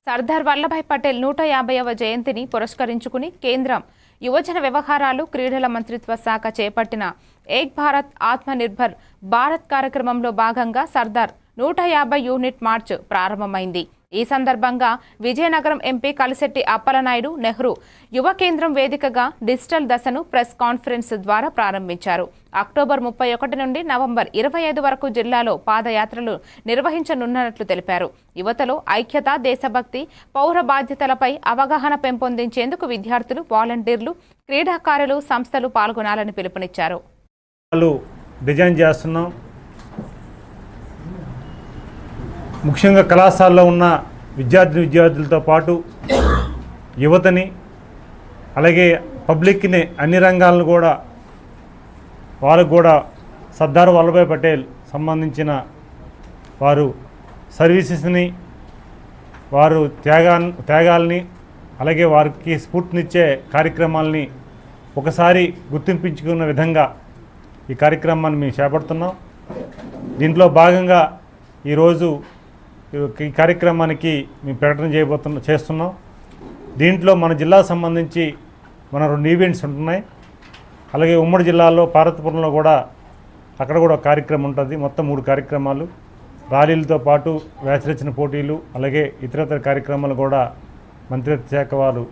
సర్దార్ వల్లభాయ్ పటేల్ 150వ జయంతిని పురస్కరించుకుని కేంద్రం యువజన వ్యవహారాలు క్రీడల మంత్రిత్వ శాఖ చేపట్టిన ఏక్ భారత్ ఆత్మ నిర్భర్ భారత్ కార్యక్రమంలో భాగంగా సర్దార్ 150 యూనిట్ మార్చ్ ప్రారంభమైంది. ఈ సందర్భంగా విజయనగరం ఎంపీ కలిశెట్టి అప్పలనాయుడు నెహ్రూ యువ కేంద్రం వేదికగా డిజిటల్ దశను ప్రెస్ కాన్ఫరెన్స్ ద్వారా ప్రారంభించారు. అక్టోబర్ 31 నుండి నవంబర్ 25 వరకు జిల్లాలో పాదయాత్రలు నిర్వహించనున్నట్లు తెలిపారు. యువతలో ఐక్యత, దేశభక్తి, పౌర బాధ్యతలపై అవగాహన పెంపొందించేందుకు విద్యార్థులు, వాలంటీర్లు, క్రీడాకారులు, సంస్థలు పాల్గొనాలని పిలుపునిచ్చారు. డిజైన్ చేస్తున్నాం. ముఖ్యంగా కళాశాలలో ఉన్న విద్యార్థులతో పాటు యువతని, అలాగే పబ్లిక్ని, అన్ని రంగాలను కూడా వాళ్ళకు కూడా సర్దార్ వల్లభాయ్ పటేల్ సంబంధించిన వారు సర్వీసెస్ని, వారు త్యాగాల్ని, అలాగే వారికి స్ఫూర్తినిచ్చే కార్యక్రమాలని ఒకసారి గుర్తింపించుకున్న విధంగా ఈ కార్యక్రమాన్ని మేము చేపడుతున్నాం. దీంట్లో భాగంగా ఈరోజు ఈ కార్యక్రమానికి మేము ప్రకటన చేస్తున్నాం. దీంట్లో మన జిల్లాకు సంబంధించి మన 2 ఈవెంట్స్ ఉంటున్నాయి. అలాగే ఉమ్మడి జిల్లాలో పార్వతీపురంలో కూడా అక్కడ కూడా కార్యక్రమం ఉంటుంది. మొత్తం 3 కార్యక్రమాలు, ర్యాలీలతో పాటు వ్యాసరచన పోటీలు, అలాగే ఇతరతర కార్యక్రమాలు కూడా మంత్రిత్వ శాఖ వారు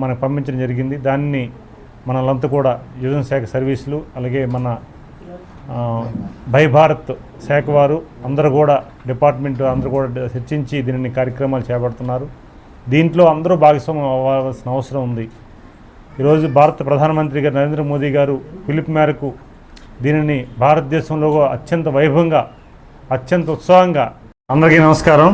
మనకు పంపించడం జరిగింది. దాన్ని మనలంతా కూడా యువజన శాఖ సర్వీసులు, అలాగే మన భారత్ శాఖ వారు అందరూ కూడా డిపార్ట్మెంట్ అందరూ కూడా చర్చించి దీనిని కార్యక్రమాలు చేపడుతున్నారు. దీంట్లో అందరూ భాగస్వామ్యం అవ్వాల్సిన అవసరం ఉంది. ఈరోజు భారత ప్రధానమంత్రి గారు నరేంద్ర మోదీ గారు పిలుపు మేరకు దీనిని భారతదేశంలో అత్యంత వైభవంగా, అత్యంత ఉత్సాహంగా. అందరికీ నమస్కారం.